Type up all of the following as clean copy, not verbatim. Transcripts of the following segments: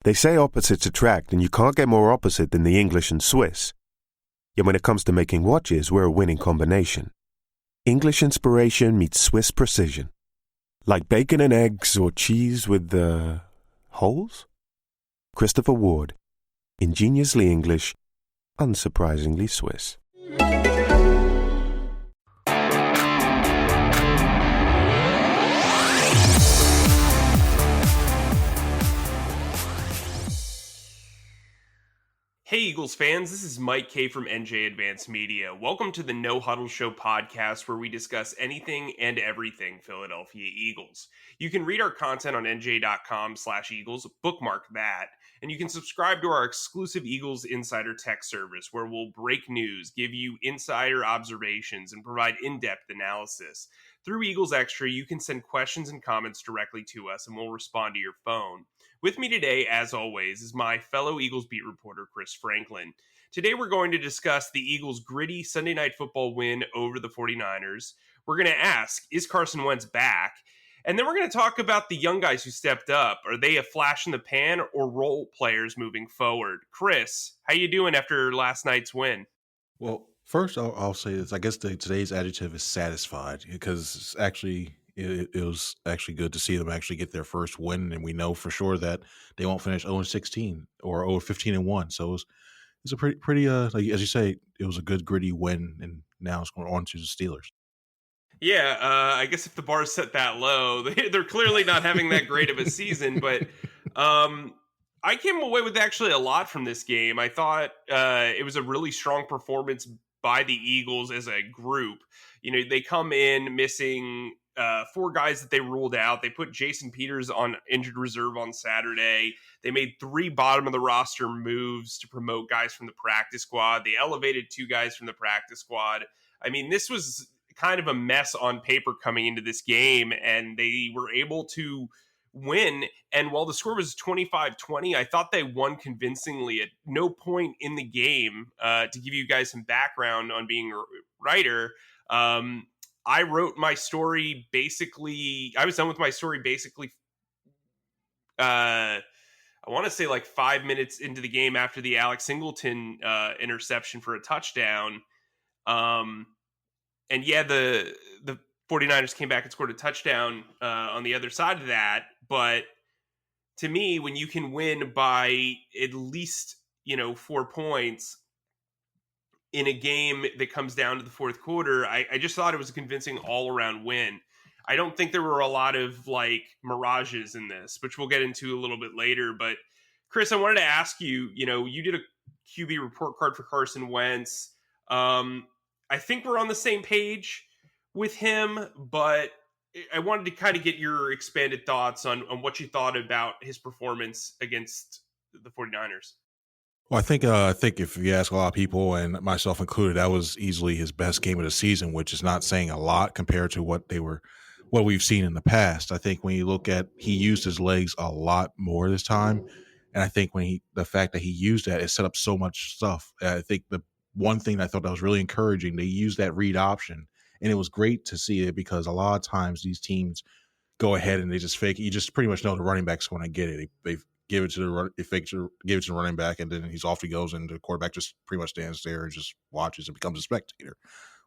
They say opposites attract, and you can't get more opposite than the English and Swiss. Yet when it comes to making watches, we're a winning combination. English inspiration meets Swiss precision. Like bacon and eggs or cheese with holes? Christopher Ward. Ingeniously English, unsurprisingly Swiss. Hey Eagles fans, this is Mike Kaye from NJ Advanced Media. Welcome to the No Huddle Show podcast, where we discuss anything and everything Philadelphia Eagles. You can read our content on NJ.com/Eagles, bookmark that, and you can subscribe to our exclusive Eagles Insider Tech service, where we'll break news, give you insider observations, and provide in-depth analysis. Through Eagles Extra, you can send questions and comments directly to us, and we'll respond to your phone. With me today, as always, is my fellow Eagles beat reporter, Chris Franklin. Today, we're going to discuss the Eagles' gritty Sunday Night Football win over the 49ers. We're going to ask, is Carson Wentz back? And then we're going to talk about the young guys who stepped up. Are they a flash in the pan or role players moving forward? Chris, how you doing after last night's win? Well, first, I'll say this. I guess today's adjective is satisfied, because actually it was actually good to see them actually get their first win, and we know for sure that they won't finish 0-16 or 0-15-1. So it's a pretty like, as you say, it was a good gritty win, and now it's going on to the Steelers. Yeah, I guess if the bar is set that low, they're clearly not having that great of a season. But I came away with actually a lot from this game. I thought it was a really strong performance by the Eagles as a group. You know, they come in missing 4 guys that they ruled out. They put Jason Peters on injured reserve on Saturday. They made 3 bottom of the roster moves to promote guys from the practice squad. They elevated 2 guys from the practice squad. I mean, this was kind of a mess on paper coming into this game, and they were able to win. And while the score was 25-20, I thought they won convincingly. At no point in the game, to give you guys some background on being a writer, I wrote my story basically, I was done with my story basically, I want to say like 5 minutes into the game after the Alex Singleton interception for a touchdown. And yeah, the 49ers came back and scored a touchdown on the other side of that. But to me, when you can win by at least, 4 points in a game that comes down to the fourth quarter, I just thought it was a convincing all-around win. I don't think there were a lot of like mirages in this, which we'll get into a little bit later. But Chris, I wanted to ask you, you did a QB report card for Carson Wentz. I think we're on the same page with him, but I wanted to kind of get your expanded thoughts on what you thought about his performance against the 49ers. Well, I think if you ask a lot of people, and myself included, that was easily his best game of the season, which is not saying a lot compared to what we've seen in the past. I think when you look at, he used his legs a lot more this time, and I think the fact that he used that, it set up so much stuff. I think the one thing that I thought that was really encouraging, they used that read option, and it was great to see it, because a lot of times these teams go ahead and they just fake it. You just pretty much know the running back's going to get it. They give it to the running back, and then he's off he goes, and the quarterback just pretty much stands there and just watches and becomes a spectator.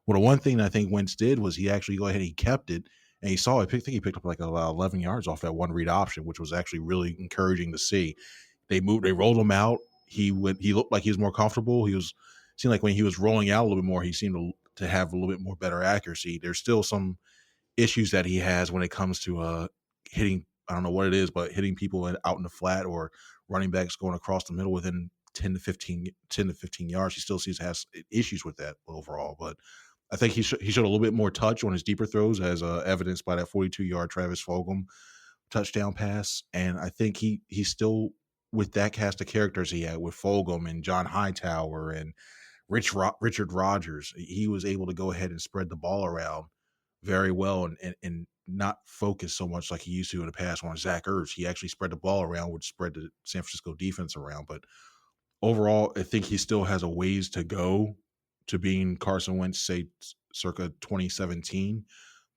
Well, the one thing that I think Wentz did was he actually go ahead and he kept it, and he saw it. I think he picked up like about 11 yards off that one read option, which was actually really encouraging to see. They rolled him out. He looked like he was more comfortable. Seemed like when he was rolling out a little bit more, he seemed to have a little bit more better accuracy. There's still some issues that he has when it comes to hitting. I don't know what it is, but hitting people out in the flat, or running backs going across the middle within 10 to 15 yards. He still has issues with that overall, but I think he showed a little bit more touch on his deeper throws, as evidenced by that 42-yard Travis Fulgham touchdown pass. And I think he's still, with that cast of characters he had with Fulgham and John Hightower and Richard Rodgers, he was able to go ahead and spread the ball around very well, and not focus so much like he used to in the past on Zach Ertz. He actually spread the ball around, which spread the San Francisco defense around. But overall, I think he still has a ways to go to being Carson Wentz, say, circa 2017.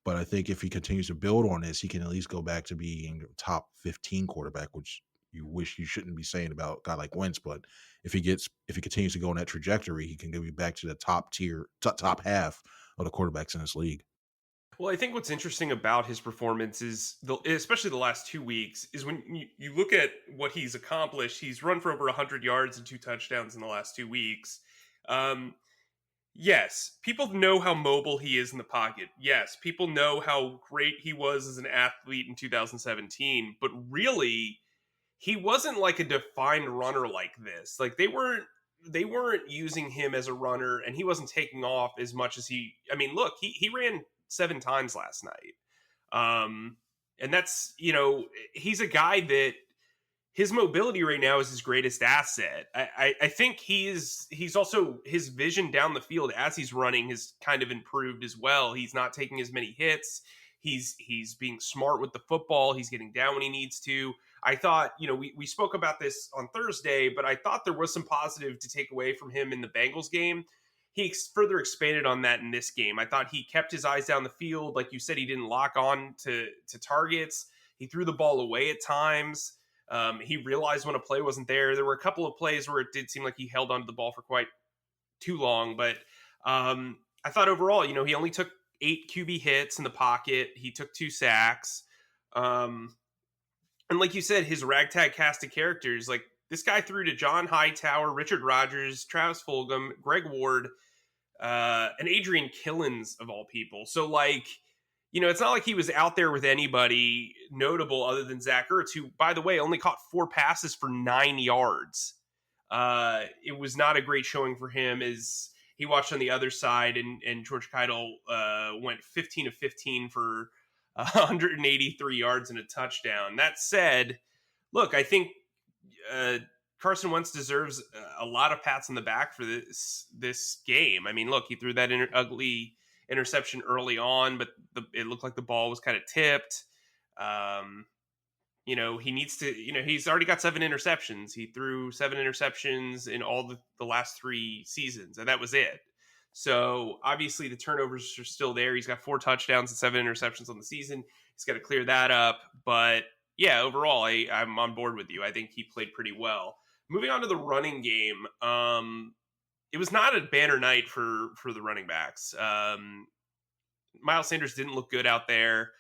But I think if he continues to build on this, he can at least go back to being top 15 quarterback, which you wish you shouldn't be saying about a guy like Wentz. But if he continues to go on that trajectory, he can get you back to the top half of the quarterbacks in this league. Well, I think what's interesting about his performance is, especially the last 2 weeks, is when you look at what he's accomplished. He's run for over 100 yards and 2 touchdowns in the last 2 weeks. Um, yes, people know how mobile he is in the pocket. Yes, people know how great he was as an athlete in 2017. But really, he wasn't like a defined runner like this. Like they weren't using him as a runner, and he wasn't taking off as much as he. I mean, look, he ran 7 times last night. And that's, he's a guy that his mobility right now is his greatest asset. I think he's also, his vision down the field as he's running has kind of improved as well. He's not taking as many hits. He's being smart with the football. He's getting down when he needs to. I thought, we spoke about this on Thursday, but I thought there was some positive to take away from him in the Bengals game. He further expanded on that in this game. I thought he kept his eyes down the field. Like you said, he didn't lock on to targets. He threw the ball away at times. He realized when a play wasn't there. There were a couple of plays where it did seem like he held onto the ball for quite too long. But I thought overall, he only took 8 QB hits in the pocket. He took 2 sacks. And like you said, his ragtag cast of characters, like this guy threw to John Hightower, Richard Rodgers, Travis Fulgham, Greg Ward, and Adrian Killins of all people. So like, it's not like he was out there with anybody notable other than Zach Ertz, who, by the way, only caught 4 passes for 9 yards. It was not a great showing for him as he watched on the other side, and George Kittle went 15 of 15 for 183 yards and a touchdown. That said, look, I think Carson Wentz deserves a lot of pats on the back for this game. I mean, look, he threw that ugly interception early on, but it looked like the ball was kind of tipped. He needs to, he's already got 7 interceptions. He threw 7 interceptions in all the last 3 seasons, and that was it. So obviously the turnovers are still there. He's got 4 touchdowns and 7 interceptions on the season. He's got to clear that up. But yeah, overall, I'm on board with you. I think he played pretty well. Moving on to the running game, it was not a banner night for the running backs. Miles Sanders didn't look good out there.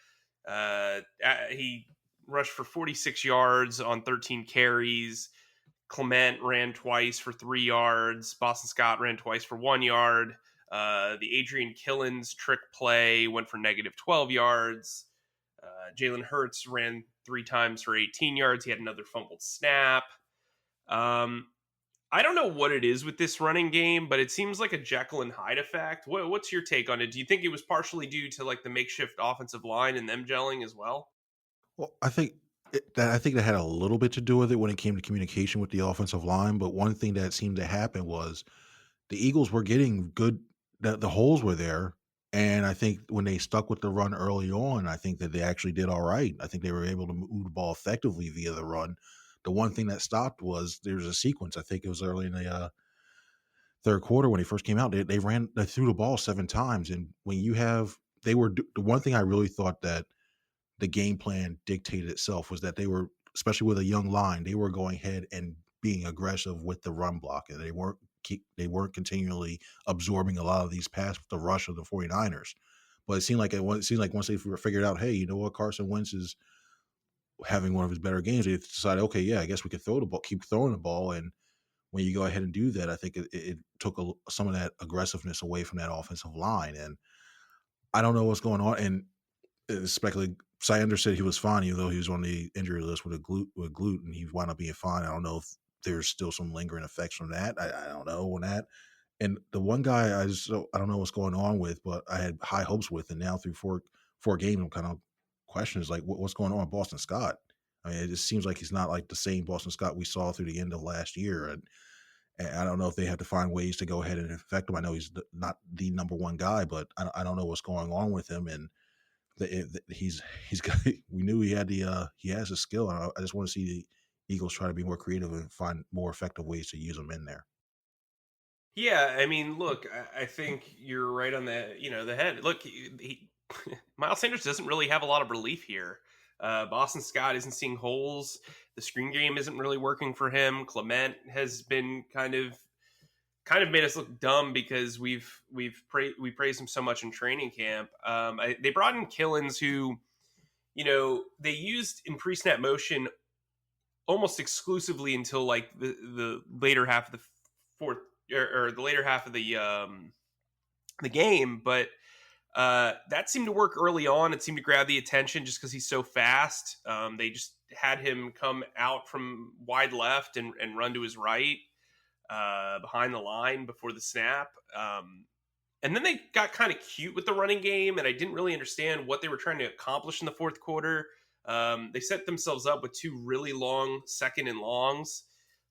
He rushed for 46 yards on 13 carries. Clement ran twice for 3 yards. Boston Scott ran twice for 1 yard. The Adrian Killins trick play went for negative 12 yards. Jalen Hurts ran 3 times for 18 yards. He had another fumbled snap. I don't know what it is with this running game, but it seems like a Jekyll and Hyde effect. What's your take on it? Do you think it was partially due to like the makeshift offensive line and them gelling as well? Well, I think that had a little bit to do with it when it came to communication with the offensive line. But one thing that seemed to happen was the Eagles were getting good. The holes were there, and I think when they stuck with the run early on, I think that they actually did all right. I think they were able to move the ball effectively via the run. The one thing that stopped was there was a sequence. I think it was early in the third quarter when he first came out. They threw the ball 7 times, and when the one thing I really thought that the game plan dictated itself was that they were, especially with a young line, they were going ahead and being aggressive with the run block, and they weren't continually absorbing a lot of these passes with the rush of the 49ers. But it seemed like once they figured out, hey, you know what, Carson Wentz is having one of his better games, they decided, okay, yeah, I guess we could throw the ball, keep throwing the ball. And when you go ahead and do that, I think it took some of that aggressiveness away from that offensive line. And I don't know what's going on. And speculating, Sanders said he was fine, even though he was on the injury list with glute, and he wound up being fine. I don't know if there's still some lingering effects from that. I don't know on that. And the one guy I don't know what's going on with, but I had high hopes with, and now through four games, I'm kind of questions like what's going on with Boston Scott. I mean, it just seems like he's not like the same Boston Scott we saw through the end of last year, and I don't know if they have to find ways to go ahead and affect him. I know he's not the number one guy, but I don't know what's going on with him. And he's got. We knew he has a skill. And I just want to see the Eagles try to be more creative and find more effective ways to use him in there. Yeah, I mean, look, I think you're right on the head. Look, he Miles Sanders doesn't really have a lot of relief here. Boston Scott isn't seeing holes. The screen game isn't really working for him. Clement has been kind of made us look dumb because we praised him so much in training camp. They brought in Killins, who, they used in pre-snap motion almost exclusively until like the later half of the fourth or the later half of the game, but that seemed to work early on. It seemed to grab the attention just because he's so fast. They just had him come out from wide left and run to his right behind the line before the snap. And then they got kind of cute with the running game, and I didn't really understand what they were trying to accomplish in the fourth quarter. They set themselves up with two really long second and longs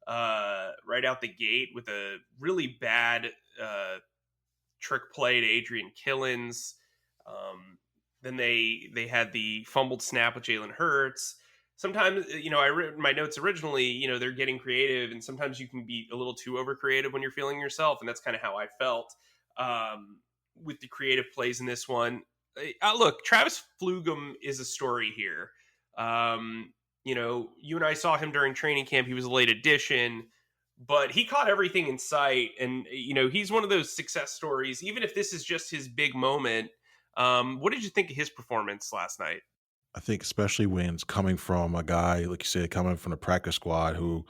right out the gate with a really bad trick play to Adrian Killins. Then they had the fumbled snap with Jalen Hurts. Sometimes, I wrote my notes originally, they're getting creative, and sometimes you can be a little too over creative when you're feeling yourself. And that's kind of how I felt with the creative plays in this one. Look, Travis Fulgham is a story here. You and I saw him during training camp. He was a late addition, but he caught everything in sight. And, he's one of those success stories, even if this is just his big moment. What did you think of his performance last night? I think especially when it's coming from a guy, like you said, coming from the practice squad who,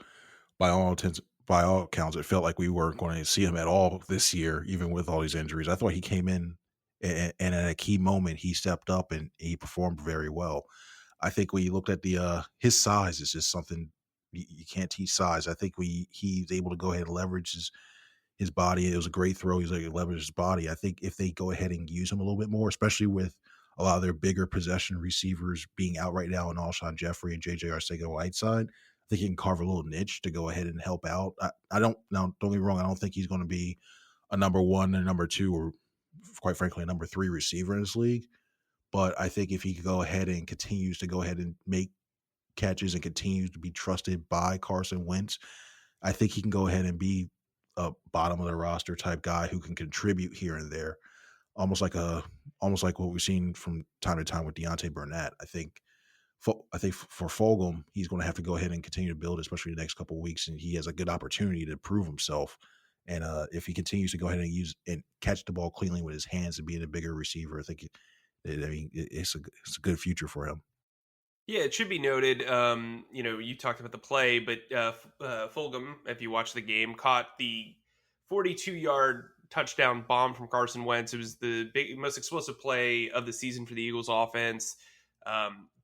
by all accounts, it felt like we weren't going to see him at all this year, even with all these injuries. I thought he came in and at a key moment, he stepped up and he performed very well. I think when you looked at his size is just something you can't teach size. I think he's able to go ahead and leverage his body. It was a great throw. He's like leverage his body. I think if they go ahead and use him a little bit more, especially with a lot of their bigger possession receivers being out right now in Alshon Jeffrey and JJ Arcega-Whiteside, I think he can carve a little niche to go ahead and help out. Don't get me wrong. I don't think he's going to be a number one and number two, or quite frankly, a number three receiver in this league. But I think if he could go ahead and continues to go ahead and make catches and continues to be trusted by Carson Wentz, I think he can go ahead and be a bottom of the roster type guy who can contribute here and there. Almost like what we've seen from time to time with Deontay Burnett. I think for Fulgham, he's going to have to go ahead and continue to build, especially the next couple of weeks, and he has a good opportunity to prove himself. And if he continues to go ahead and use and catch the ball cleanly with his hands and being a bigger receiver, I think it's a good future for him. Yeah, it should be noted. You talked about the play, but Fulgham, if you watch the game, caught the 42-yard touchdown bomb from Carson Wentz. It was the most explosive play of the season for the Eagles offense.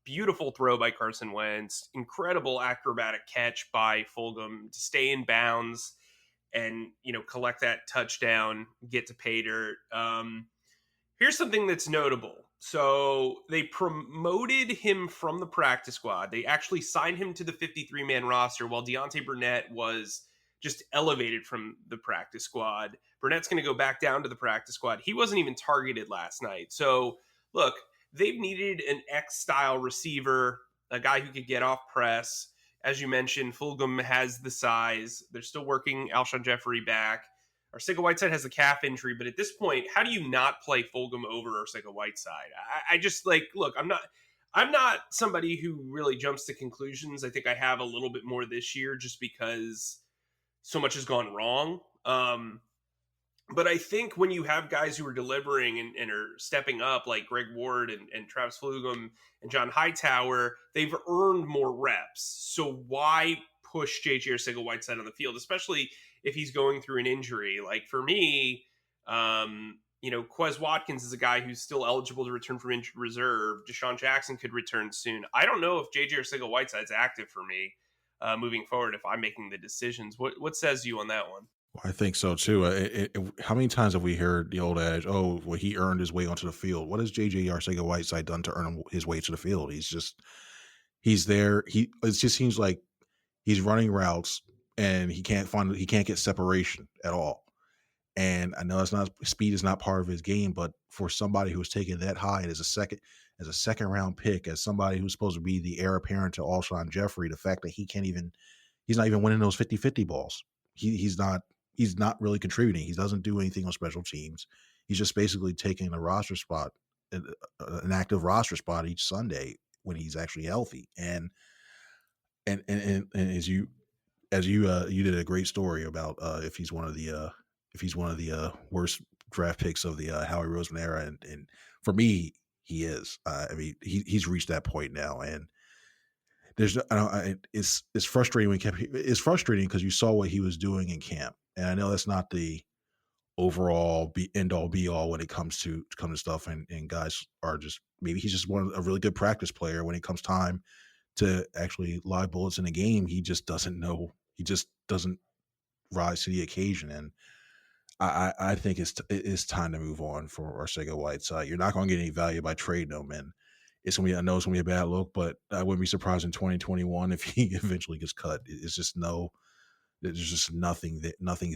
Beautiful throw by Carson Wentz. Incredible acrobatic catch by Fulgham to stay in bounds and, collect that touchdown, get to pay dirt. Here's something that's notable. So they promoted him from the practice squad. They actually signed him to the 53-man roster while Deontay Burnett was just elevated from the practice squad. Burnett's going to go back down to the practice squad. He wasn't even targeted last night. So, look, they've needed an X-style receiver, a guy who could get off press. As you mentioned, Fulgham has the size. They're still working Alshon Jeffrey back. Arcega-Whiteside has a calf injury, but at this point, how do you not play Fulgham over Arcega-Whiteside? I just look, I'm not somebody who really jumps to conclusions. I think I have a little bit more this year just because so much has gone wrong. But I think when you have guys who are delivering and are stepping up, like Greg Ward and Travis Fulgham and John Hightower, they've earned more reps. So why push JJ Arcega-Whiteside on the field, especially if he's going through an injury? Like for me, Quez Watkins is a guy who's still eligible to return from injured reserve. Deshaun Jackson could return soon. I don't know if JJ Arcega-Whiteside's active for me moving forward if I'm making the decisions. What says you on that one? I think so too. How many times have we heard the old adage, "Oh, well, he earned his way onto the field"? What has JJ Arcega-Whiteside done to earn his way to the field? He's there. It just seems like he's running routes and he can't get separation at all. And I know speed is not part of his game, but for somebody who's taken that high and as a second round pick, as somebody who's supposed to be the heir apparent to Alshon Jeffrey, the fact that he's not even winning those 50-50 balls. He's not really contributing. He doesn't do anything on special teams. He's just basically taking a roster spot, an active roster spot each Sunday. when he's actually healthy. And you did a great story about if he's one of the worst draft picks of the Howie Roseman era, and for me he is. I mean he's reached that point now, and there's it's frustrating it's frustrating because you saw what he was doing in camp, and I know that's not the overall end all be all when it comes to stuff, and guys are just, maybe he's just a really good practice player. When it comes time to actually live bullets in a game, he just doesn't know. He just doesn't rise to the occasion. And I think it's time to move on for Arcega-Whiteside. You're not going to get any value by trading him, and I know it's gonna be a bad look, but I wouldn't be surprised in 2021 if he eventually gets cut. It's just there's just nothing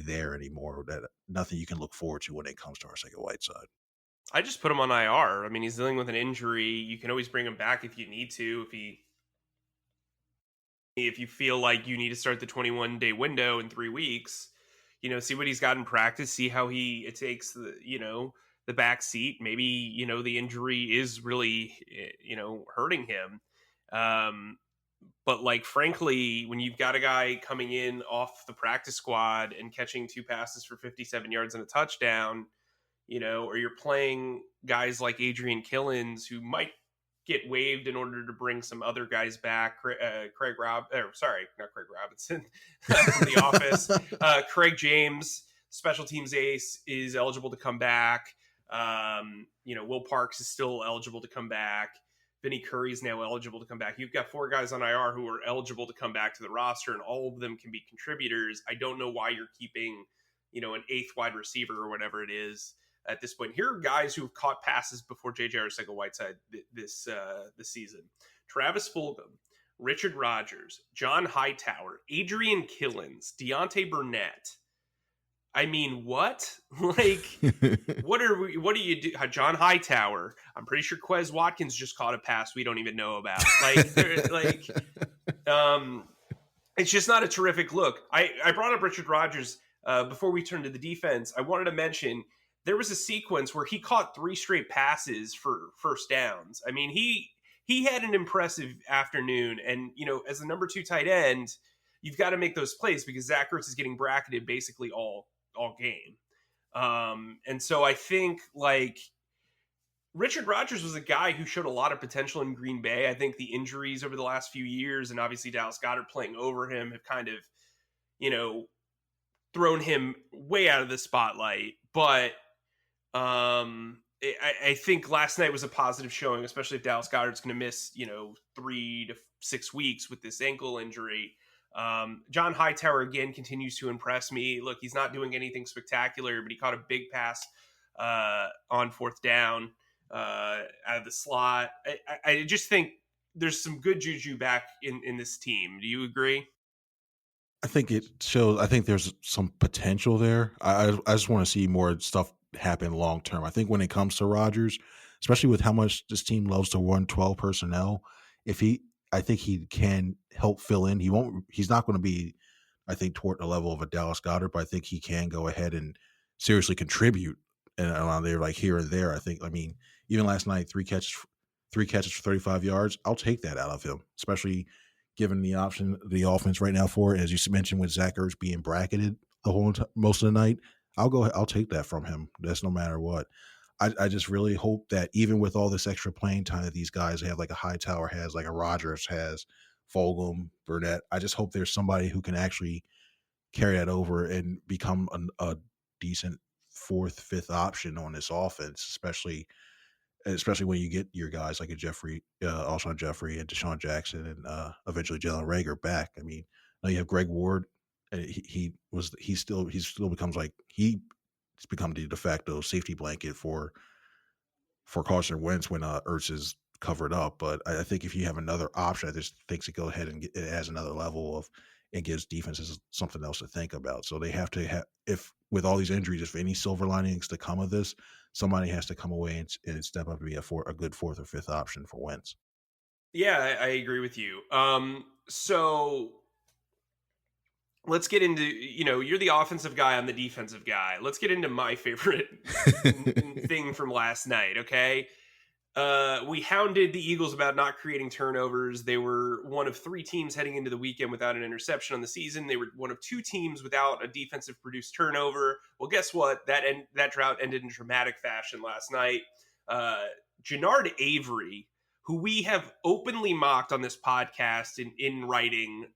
there anymore. Nothing you can look forward to when it comes to Arcega-Whiteside. I just put him on IR. I mean, he's dealing with an injury. You can always bring him back if you need to. If you feel like you need to start the 21-day window in 3 weeks, see what he's got in practice, see how it takes the back seat. Maybe, the injury is really, hurting him. But like, frankly, when you've got a guy coming in off the practice squad and catching 2 passes for 57 yards and a touchdown, or you're playing guys like Adrian Killins, who might get waived in order to bring some other guys back. Not Craig Robinson from The Office. Craig James, special teams ace, is eligible to come back. Will Parks is still eligible to come back. Vinny Curry is now eligible to come back. You've got 4 guys on IR who are eligible to come back to the roster, and all of them can be contributors. I don't know why you're keeping, an 8th wide receiver or whatever it is at this point. Here are guys who have caught passes before J.J. Arcega-Whiteside this season: Travis Fulgham, Richard Rodgers, John Hightower, Adrian Killins, Deontay Burnett. I mean, what? Like, what do you do? John Hightower. I'm pretty sure Quez Watkins just caught a pass we don't even know about. It's just not a terrific look. I brought up Richard Rodgers before we turned to the defense. I wanted to mention there was a sequence where he caught 3 straight passes for first downs. I mean, he had an impressive afternoon, and as the number 2 tight end, you've got to make those plays because Zach Ertz is getting bracketed basically all game. And so I think, like, Richard Rodgers was a guy who showed a lot of potential in Green Bay. I think the injuries over the last few years, and obviously Dallas Goedert playing over him, have kind of, thrown him way out of the spotlight. But I think last night was a positive showing, especially if Dallas Goedert's going to miss, 3 to 6 weeks with this ankle injury. John Hightower, again, continues to impress me. Look, he's not doing anything spectacular, but he caught a big pass on 4th down out of the slot. I just think there's some good juju back in this team. Do you agree? I think it shows. I think there's some potential there. I just want to see more stuff happen long term. I think when it comes to Rodgers, especially with how much this team loves to run 12 personnel, I think he can help fill in. He's not going to be, I think, toward the level of a Dallas Goedert, but I think he can go ahead and seriously contribute and around there, like here and there. I mean, even last night, 3 catches for 35 yards. I'll take that out of him, especially given the offense right now for it. As you mentioned, with Zach Ertz being bracketed most of the night, I'll take that from him. That's no matter what. I just really hope that even with all this extra playing time that these guys have, like a Hightower has, like a Rodgers has, Fulgham, Burnett, I just hope there's somebody who can actually carry that over and become a decent 4th, 5th option on this offense, especially when you get your guys like a Alshon Jeffrey and Deshaun Jackson and eventually Jalen Reagor back. I mean, now you have Greg Ward. He's become the de facto safety blanket for Carson Wentz when Ertz is covered up. But I think if you have another option, I just think to go ahead and it adds another level of, it gives defenses something else to think about. So they have to if with all these injuries, if any silver linings to come of this, somebody has to come away and step up and be a good 4th or 5th option for Wentz. Yeah, I agree with you. So let's get into, you're the offensive guy, I'm the defensive guy. Let's get into my favorite thing from last night, okay? We hounded the Eagles about not creating turnovers. They were one of 3 teams heading into the weekend without an interception on the season. They were one of 2 teams without a defensive produced turnover. Well, guess what? That drought ended in dramatic fashion last night. Jannard Avery, who we have openly mocked on this podcast in writing,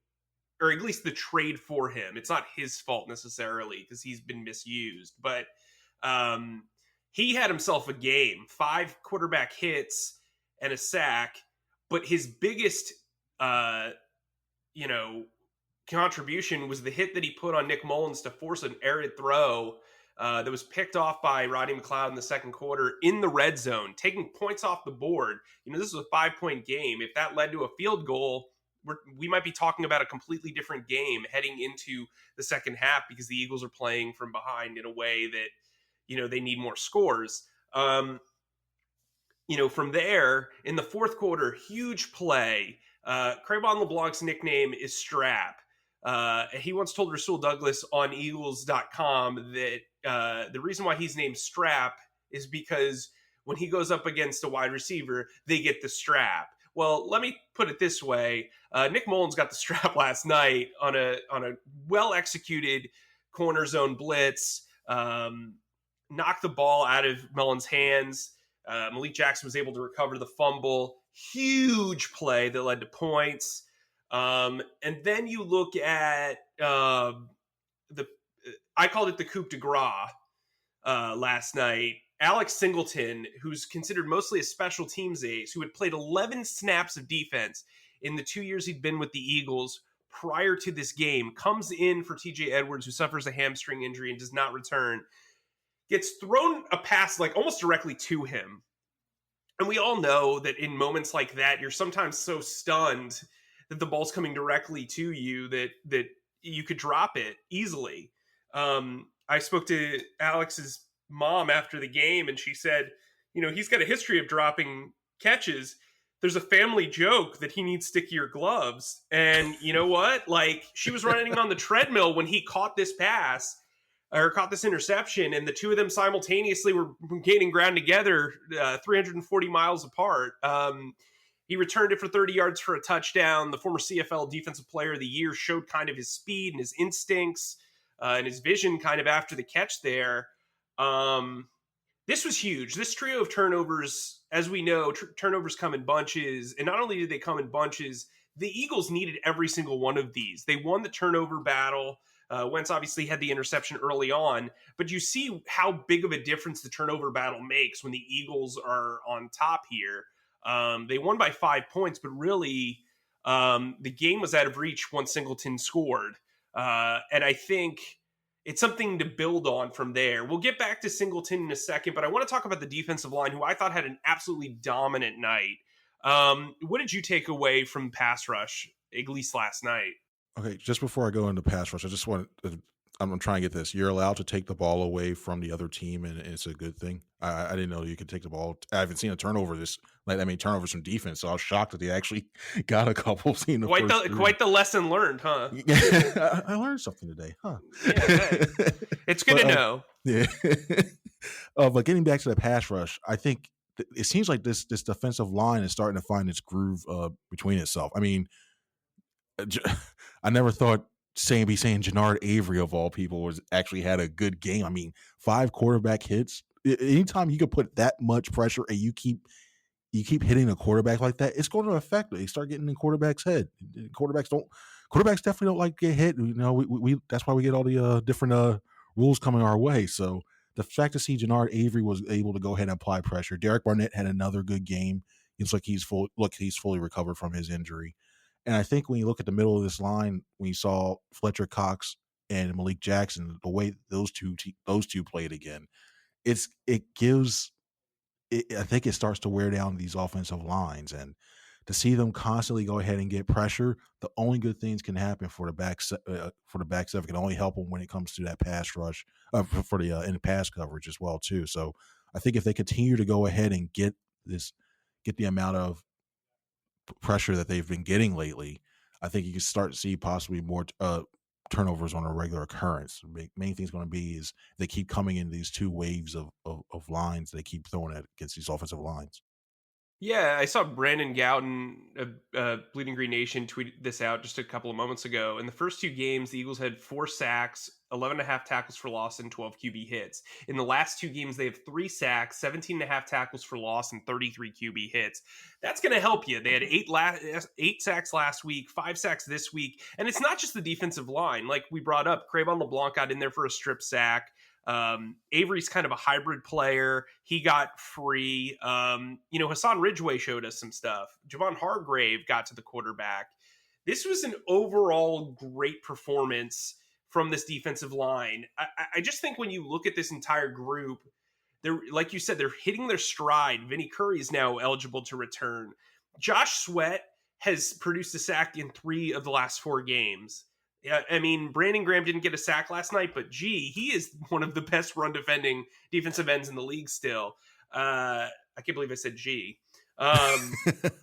or at least the trade for him. It's not his fault necessarily because he's been misused, but he had himself a game, 5 quarterback hits and a sack, but his biggest, contribution was the hit that he put on Nick Mullins to force an arid throw that was picked off by Rodney McLeod in the second quarter in the red zone, taking points off the board. This is a 5-point game. If that led to a field goal, we might be talking about a completely different game heading into the second half because the Eagles are playing from behind in a way that, they need more scores. From there, in the fourth quarter, huge play. Crayvon LeBlanc's nickname is Strap. He once told Rasul Douglas on Eagles.com that the reason why he's named Strap is because when he goes up against a wide receiver, they get the strap. Well, let me put it this way. Nick Mullins got the strap last night on a well-executed corner zone blitz, knocked the ball out of Mullins' hands. Malik Jackson was able to recover the fumble. Huge play that led to points. And then you look at I called it the coup de grace last night. Alex Singleton, who's considered mostly a special teams ace, who had played 11 snaps of defense in the 2 years he'd been with the Eagles prior to this game, comes in for TJ Edwards, who suffers a hamstring injury and does not return, gets thrown a pass like almost directly to him. And we all know that in moments like that, you're sometimes so stunned that the ball's coming directly to you that you could drop it easily. I spoke to Alex's mom after the game, and she said, he's got a history of dropping catches. There's a family joke that he needs stickier gloves. And you know what? Like, she was running on the treadmill when he caught this pass or caught this interception, and the two of them simultaneously were gaining ground together 340 miles apart. He returned it for 30 yards for a touchdown. The former CFL Defensive Player of the Year showed kind of his speed and his instincts and his vision kind of after the catch there. This was huge. This trio of turnovers, as we know, turnovers come in bunches. And not only did they come in bunches, the Eagles needed every single one of these. They won the turnover battle. Wentz obviously had the interception early on, but you see how big of a difference the turnover battle makes when the Eagles are on top here. They won by 5 points, but really the game was out of reach once Singleton scored. And I think it's something to build on from there. We'll get back to Singleton in a second, but I want to talk about the defensive line, who I thought had an absolutely dominant night. What did you take away from pass rush, at least last night? Okay, just before I go into pass rush, I just want to, I'm trying to get this. You're allowed to take the ball away from the other team, and it's a good thing. I didn't know you could take the ball. I haven't seen a turnover turnovers from defense, so I was shocked that they actually got a couple. Quite the lesson learned, huh? I learned something today, huh? Yeah, it's good to know. Yeah. But getting back to the pass rush, I think it seems like this defensive line is starting to find its groove between itself. I mean, I never thought saying Jannard Avery of all people was actually had a good game. I mean, 5 quarterback hits. Anytime you can put that much pressure and you keep hitting a quarterback like that, it's going to affect it. You start getting in quarterback's head. Quarterbacks definitely don't like to get hit. We that's why we get all the different rules coming our way. So the fact to see Jannard Avery was able to go ahead and apply pressure. Derek Barnett had another good game. It's like he's fully recovered from his injury. And I think when you look at the middle of this line, when you saw Fletcher Cox and Malik Jackson, the way those two played again, I think it starts to wear down these offensive lines. And to see them constantly go ahead and get pressure, the only good things can happen for the back seven. Can only help them when it comes to that pass rush for the in the pass coverage as well too. So I think if they continue to go ahead and get the amount of pressure that they've been getting lately, I think you can start to see possibly more turnovers on a regular occurrence. The main thing is going to be is they keep coming in these 2 waves of lines they keep throwing at against these offensive lines. Yeah, I saw Brandon Gowton of Bleeding Green Nation tweet this out just a couple of moments ago. In the first two games, the Eagles had 4 sacks, 11 and a half tackles for loss, and 12 QB hits. In the last two games, they have 3 sacks, 17 and a half tackles for loss, and 33 QB hits. That's going to help you. They had 8 sacks last week, 5 sacks this week. And it's not just the defensive line. Like we brought up, Crayvon LeBlanc got in there for a strip sack. Avery's kind of a hybrid player. He got free. Hassan Ridgeway showed us some stuff. Javon Hargrave got to the quarterback. This was an overall great performance from this defensive line. I just think when you look at this entire group, they're, like you said, they're hitting their stride. Vinny Curry is now eligible to return. Josh Sweat has produced a sack in 3 of the last 4 games. Yeah, I mean, Brandon Graham didn't get a sack last night, but he is one of the best run defending defensive ends in the league still. I can't believe I said G.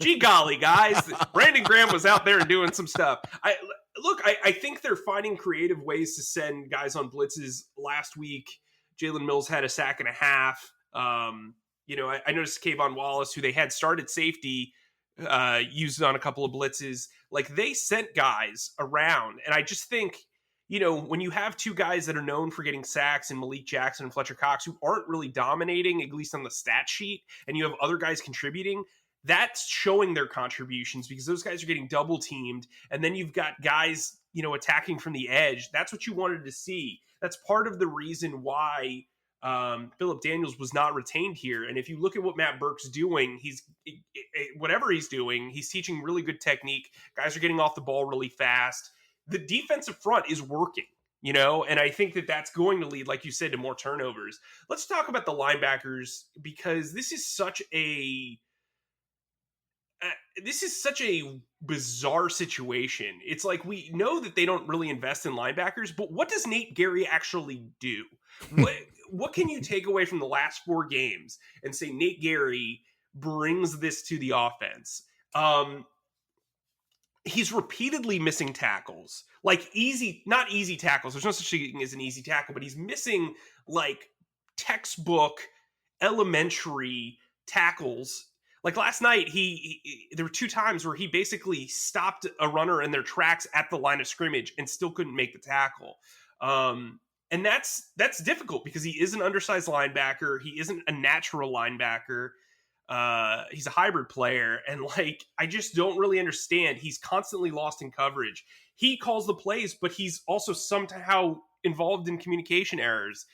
Gee golly, guys. Brandon Graham was out there and doing some stuff. I think they're finding creative ways to send guys on blitzes. Last week, Jalen Mills had a sack and a half. I noticed Kayvon Wallace, who they had started safety, used on a couple of blitzes. Like, they sent guys around. And I just think, when you have 2 guys that are known for getting sacks in Malik Jackson and Fletcher Cox, who aren't really dominating, at least on the stat sheet, and you have other guys contributing, that's showing their contributions because those guys are getting double teamed. And then you've got guys, attacking from the edge. That's what you wanted to see. That's part of the reason why Philip Daniels was not retained here. And if you look at what Matt Burke's doing, whatever he's doing, he's teaching really good technique. Guys are getting off the ball really fast. The defensive front is working, and I think that that's going to lead, like you said, to more turnovers. Let's talk about the linebackers, because this is such a bizarre situation. It's like, we know that they don't really invest in linebackers, but what does Nate Gary actually do? What can you take away from the last 4 games and say Nate Gary brings this to the offense? He's repeatedly missing tackles, like not easy tackles. There's no such thing as an easy tackle, but he's missing like textbook elementary tackles. Like last night, there were 2 times where he basically stopped a runner in their tracks at the line of scrimmage and still couldn't make the tackle. And that's difficult because he is an undersized linebacker. He isn't a natural linebacker. He's a hybrid player. And I just don't really understand. He's constantly lost in coverage. He calls the plays, but he's also somehow involved in communication errors.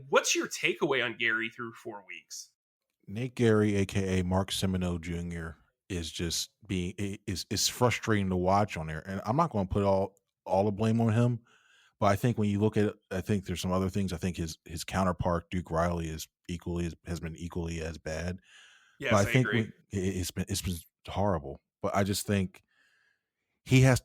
What's your takeaway on Gary through 4 weeks? Nate Gary, aka Mark Semino Jr., is just is frustrating to watch on there. And I'm not going to put all the blame on him. But I think when you look at it, I think there's some other things. I think his counterpart, Duke Riley, has been equally as bad. Yes, but I agree. It's been horrible. But I just think he has.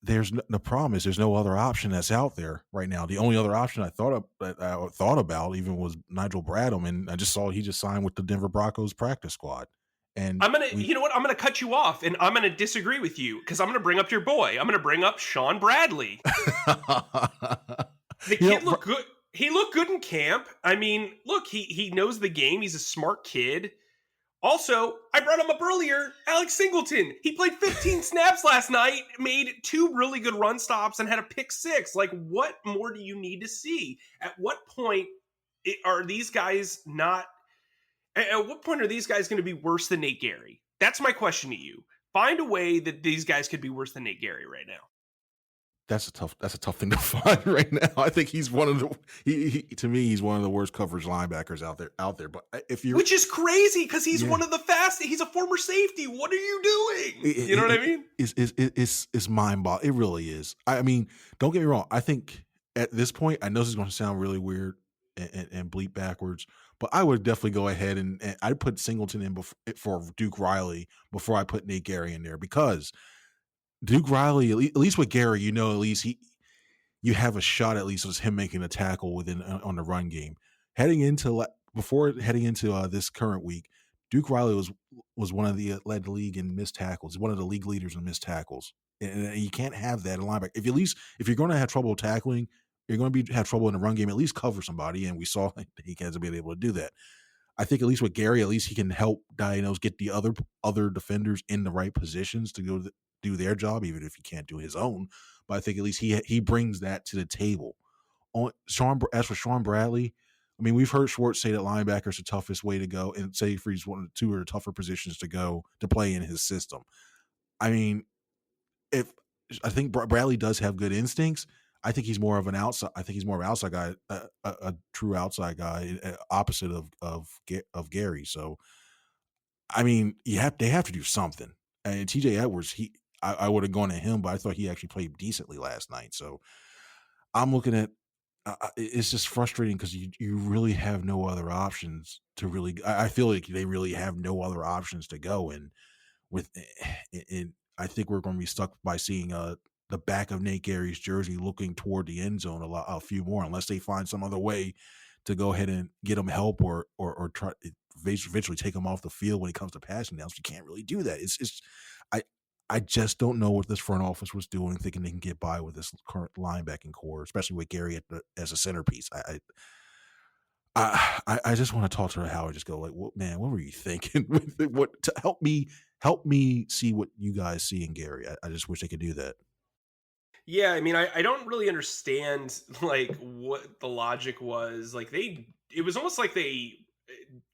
The problem is there's no other option that's out there right now. The only other option I thought about even was Nigel Bradham, and I just saw he just signed with the Denver Broncos practice squad. And you know what? I'm gonna cut you off, and I'm gonna disagree with you because I'm gonna bring up your boy. I'm gonna bring up Sean Bradley. The kid looked good. He looked good in camp. I mean, look, he knows the game. He's a smart kid. Also, I brought him up earlier, Alex Singleton. He played 15 snaps last night, made 2 really good run stops, and had a pick 6. What more do you need to see? At what point are these guys not? At what point are these guys going to be worse than Nate Gary? That's my question to you. Find a way that these guys could be worse than Nate Gary right now. That's a tough thing to find right now. I think he's one of the to me he's one of the worst coverage linebackers out there. But which is crazy because he's one of the fastest. He's a former safety. What are you doing? You know what I mean? It's mind-boggling. It really is. I mean, don't get me wrong. I think at this point, I know this is going to sound really weird and bleep backwards, but I would definitely go ahead and I'd put Singleton in for Duke Riley before I put Nate Gary in there, because Duke Riley, at least with Gary, at least you have a shot at least of him making a tackle on the run game. Before heading into this current week, Duke Riley was one of led the league in missed tackles, one of the league leaders in missed tackles, and you can't have that in linebacker. If you're going to have trouble tackling, you're going to have trouble in the run game. At least cover somebody, and we saw he hasn't been able to do that. I think at least with Gary, at least he can help diagnose, get the other defenders in the right positions to go do their job, even if he can't do his own. But I think at least he brings that to the table. As for Sean Bradley, I mean, we've heard Schwartz say that linebacker is the toughest way to go, and say he's one of the two or the tougher positions to go to play in his system. I mean, if I think Bradley does have good instincts, I think he's more of an outside. I think he's more of an outside guy, a true outside guy, opposite of Gary. So, I mean, they have to do something. And TJ Edwards, I would have gone to him, but I thought he actually played decently last night. So, I'm looking at. It's just frustrating because you really have no other options to really. I feel like they really have no other options to go in with. And I think we're going to be stuck by seeing the back of Nate Gary's jersey looking toward the end zone a few more, unless they find some other way to go ahead and get him help or try eventually take him off the field when it comes to passing downs. You can't really do that. I just don't know what this front office was doing, thinking they can get by with this current linebacking core, especially with Gary as a centerpiece. I just want to talk to Howard. Just go like, well, man, what were you thinking? What to help me see what you guys see in Gary? I just wish they could do that. Yeah, I mean, I don't really understand like what the logic was. Like it was almost like they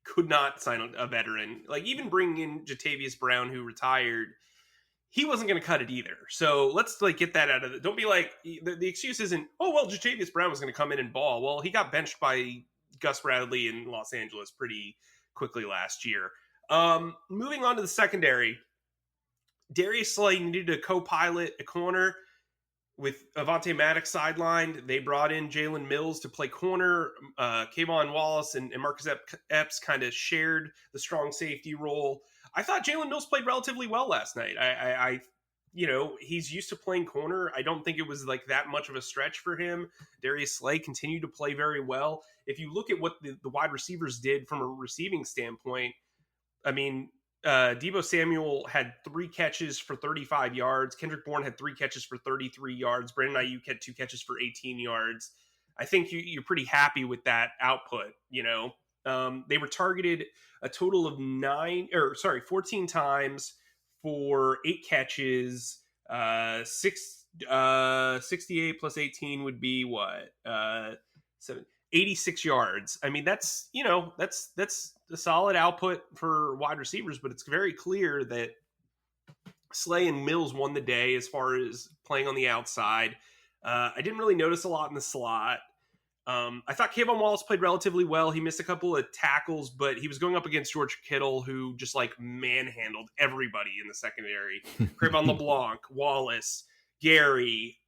could not sign a veteran. Like even bringing in Jatavius Brown, who retired, he wasn't going to cut it either. So let's like get that out of it. Don't be like the excuse isn't, oh well, Jatavius Brown was going to come in and ball. Well, he got benched by Gus Bradley in Los Angeles pretty quickly last year. Moving on to the secondary, Darius Slay needed a co-pilot, a corner. With Avonte Maddox sidelined, they brought in Jalen Mills to play corner. Kayvon Wallace and Marcus Epps kind of shared the strong safety role. I thought Jalen Mills played relatively well last night. I he's used to playing corner. I don't think it was like that much of a stretch for him. Darius Slay continued to play very well. If you look at what the wide receivers did from a receiving standpoint, I mean, Deebo Samuel had 3 catches for 35 yards. Kendrick Bourne had 3 catches for 33 yards. Brandon Ayuk had 2 catches for 18 yards. I think you're pretty happy with that output. They were targeted a total of 14 times for 8 catches. 68 plus 18 would be what? 86 yards. I mean, that's a solid output for wide receivers, but it's very clear that Slay and Mills won the day as far as playing on the outside. I didn't really notice a lot in the slot. I thought Kayvon Wallace played relatively well. He missed a couple of tackles, but he was going up against George Kittle, who just like manhandled everybody in the secondary. Crevon LeBlanc, Wallace, Gary,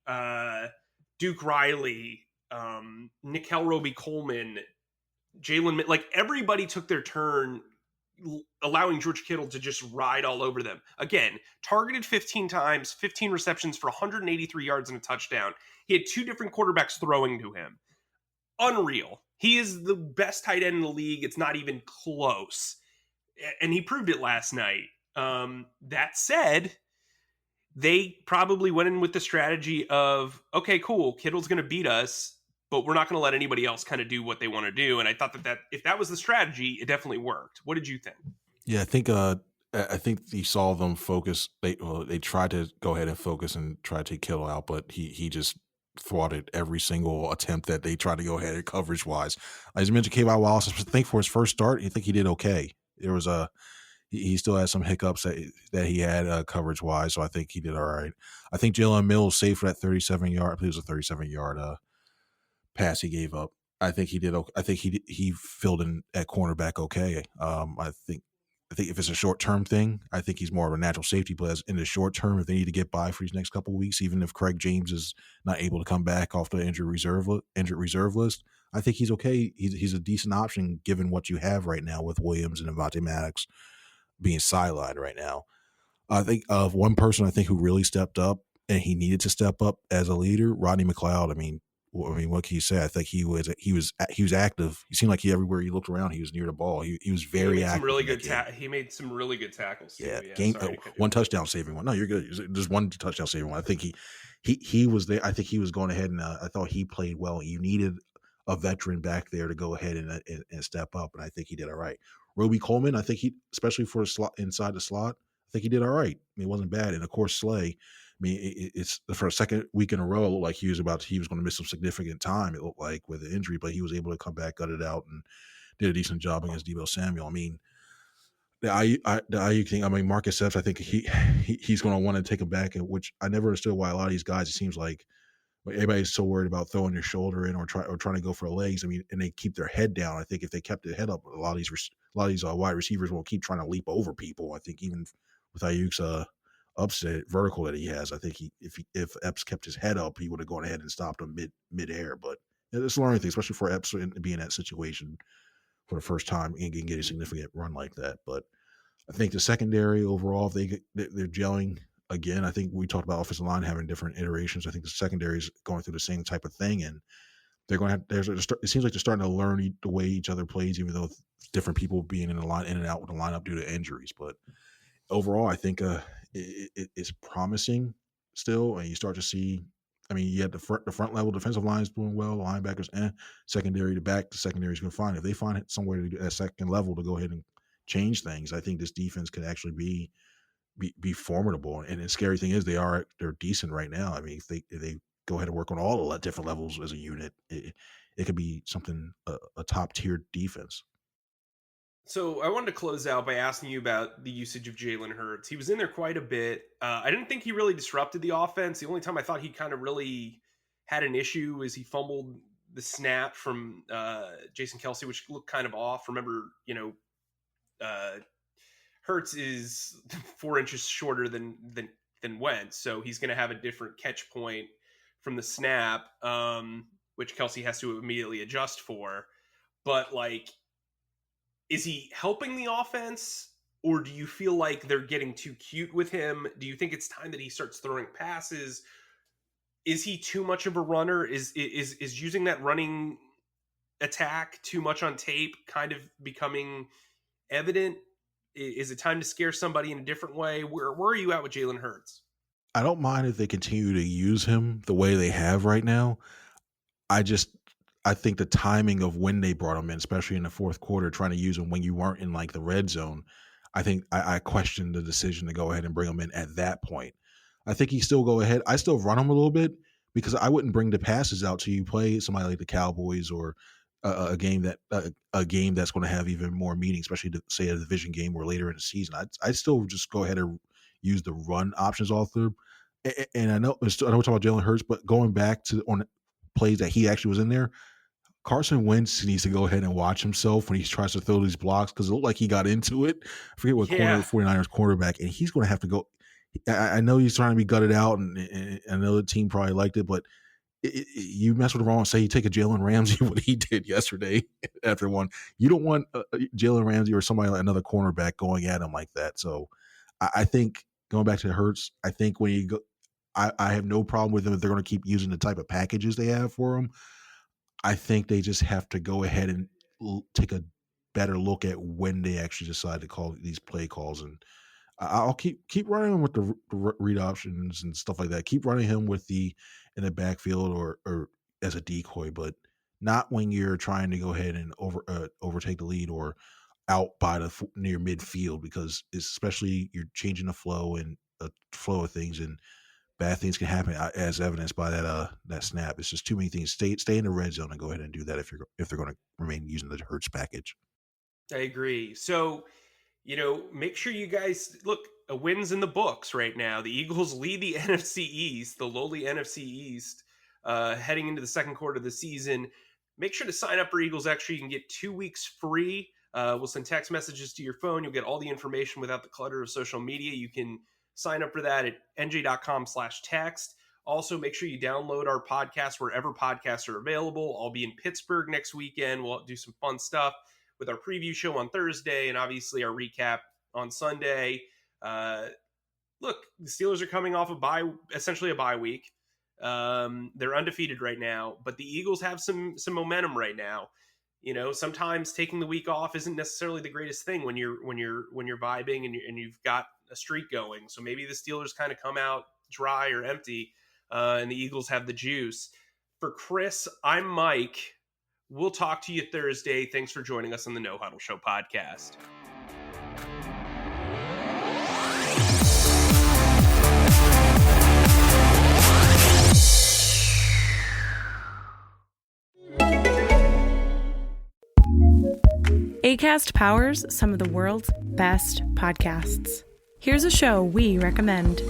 Duke Riley, Nickel Roby-Coleman, Jalen, like everybody took their turn, allowing George Kittle to just ride all over them. Again, targeted 15 times, 15 receptions for 183 yards and a touchdown. He had 2 different quarterbacks throwing to him. Unreal. He is the best tight end in the league. It's not even close. And he proved it last night. That said, they probably went in with the strategy of, okay, cool, Kittle's going to beat us, but we're not going to let anybody else kind of do what they want to do. And I thought that if that was the strategy, it definitely worked. What did you think? Yeah, I think he saw them focus. They tried to go ahead and focus and try to take Kittle out, but he just thwarted every single attempt that they tried to go ahead and coverage wise. As you mentioned, Kayvon Wallace, I think for his first start, I think he did okay. There was he still had some hiccups that he had coverage wise, so I think he did all right. I think Jalen Mills saved for that 37-yard. I believe it was a 37-yard pass he gave up. I think he did. I think he filled in at cornerback okay. I think if it's a short term thing, I think he's more of a natural safety. But as in the short term, if they need to get by for these next couple of weeks, even if Craig James is not able to come back off the injured reserve list, I think he's okay. He's a decent option given what you have right now with Williams and Avonte Maddox being sidelined right now. I think of one person I think who really stepped up and he needed to step up as a leader, Rodney McLeod. I mean, what can you say? I think he was active. He seemed like everywhere he looked around, he was near the ball. He was very active. He made some really good tackles. Too. Yeah, one touchdown saving one. No, you're good. Just one touchdown saving one. I think he was there. I think he was going ahead, and I thought he played well. You needed a veteran back there to go ahead and step up, and I think he did all right. Roby Coleman, I think he, especially for a slot inside the slot, I think he did all right. I mean, it wasn't bad. And of course, Slay. I mean, it's for a second week in a row, it looked like he was going to miss some significant time. It looked like with the injury, but he was able to come back, gut it out, and did a decent job against Deebo Samuel. I mean, the IU thing. I mean, Marcus Epps. I think he's going to want to take him back, which I never understood why a lot of these guys. It seems like everybody's so worried about throwing your shoulder in or trying to go for the legs. I mean, and they keep their head down. I think if they kept their head up, a lot of these wide receivers will keep trying to leap over people. I think even with Ayuk's upset vertical that he has, I think if Epps kept his head up, he would have gone ahead and stopped him midair. But it's a learning thing, especially for Epps to be in that situation for the first time and get a significant run like that. But I think the secondary overall, if they're gelling again. I think we talked about offensive line having different iterations. I think the secondary is going through the same type of thing, and they're going to have. It seems like they're starting to learn the way each other plays, even though different people being in and out with the lineup due to injuries. But overall, I think it's promising still, and you start to see. I mean, you had the front level defensive line is doing well, the linebackers, and secondary to back. The secondary is going to find if they find somewhere to at second level to go ahead and change things. I think this defense could actually be formidable. And the scary thing is they're decent right now. I mean, if they go ahead and work on all the different levels as a unit, it could be something a top tier defense. So I wanted to close out by asking you about the usage of Jalen Hurts. He was in there quite a bit. I didn't think he really disrupted the offense. The only time I thought he kind of really had an issue is he fumbled the snap from Jason Kelsey, which looked kind of off. Remember, Hurts is 4 inches shorter than Wentz, so he's going to have a different catch point from the snap, which Kelsey has to immediately adjust for. But is he helping the offense, or do you feel like they're getting too cute with him? Do you think it's time that he starts throwing passes? Is he too much of a runner? Is using that running attack too much on tape kind of becoming evident? Is it time to scare somebody in a different way? Where are you at with Jalen Hurts? I don't mind if they continue to use him the way they have right now. I think the timing of when they brought him in, especially in the fourth quarter, trying to use him when you weren't in the red zone, I think I questioned the decision to go ahead and bring him in at that point. I think he still go ahead. I still run him a little bit because I wouldn't bring the passes out till you play somebody like the Cowboys or a game that's going to have even more meaning, especially say a division game or later in the season. I'd still just go ahead and use the run options all through. And I know we're talking about Jalen Hurts, but going back to on plays that he actually was in there, Carson Wentz needs to go ahead and watch himself when he tries to throw these blocks because it looked like he got into it. I forget what 49ers quarterback, and he's going to have to go. I know he's trying to be gutted out, and I know the team probably liked it, but you mess with the wrong. Say you take a Jalen Ramsey, what he did yesterday after one. You don't want Jalen Ramsey or somebody like another cornerback going at him like that. So I think going back to Hurts, I think when you go, I have no problem with them if they're going to keep using the type of packages they have for him. I think they just have to go ahead and take a better look at when they actually decide to call these play calls. And I'll keep running him with the read options and stuff like that. Keep running him with in the backfield or as a decoy, but not when you're trying to go ahead and overtake the lead or out by the near midfield, because especially you're changing the flow of things, and bad things can happen as evidenced by that snap. It's just too many things. Stay in the red zone and go ahead and do that if they're going to remain using the Hurts package. I agree. So, make sure you guys look. A win's in the books right now. The Eagles lead the NFC East, the lowly NFC East, heading into the second quarter of the season. Make sure to sign up for Eagles Extra. You can get 2 weeks free. We'll send text messages to your phone. You'll get all the information without the clutter of social media. You can sign up for that at NJ.com/text. Also, make sure you download our podcast wherever podcasts are available. I'll be in Pittsburgh next weekend. We'll do some fun stuff with our preview show on Thursday and obviously our recap on Sunday. Look, the Steelers are coming off essentially a bye week. They're undefeated right now, but the Eagles have some momentum right now. Sometimes taking the week off isn't necessarily the greatest thing when you're vibing and you've got a streak going. So maybe the Steelers kind of come out dry or empty, and the Eagles have the juice. For Chris, I'm Mike. We'll talk to you Thursday. Thanks for joining us on the No Huddle Show podcast. Acast powers some of the world's best podcasts. Here's a show we recommend.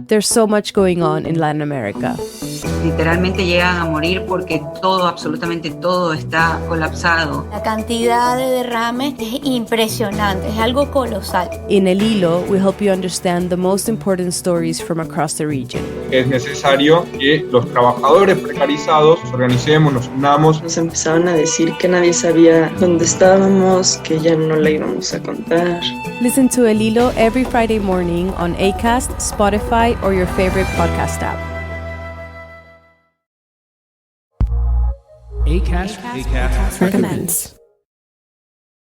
There's so much going on in Latin America. Literalmente llegan a morir porque todo, absolutamente todo está colapsado. La cantidad de derrames es impresionante, es algo colosal. In El Hilo, we help you understand the most important stories from across the region. Es necesario que los trabajadores precarizados nos organicemos, nos unamos. Nos empezaron a decir que nadie sabía dónde estábamos, que ya no le íbamos a contar. Listen to El Hilo every Friday morning on Acast, Spotify, or your favorite podcast app. Acast recommends.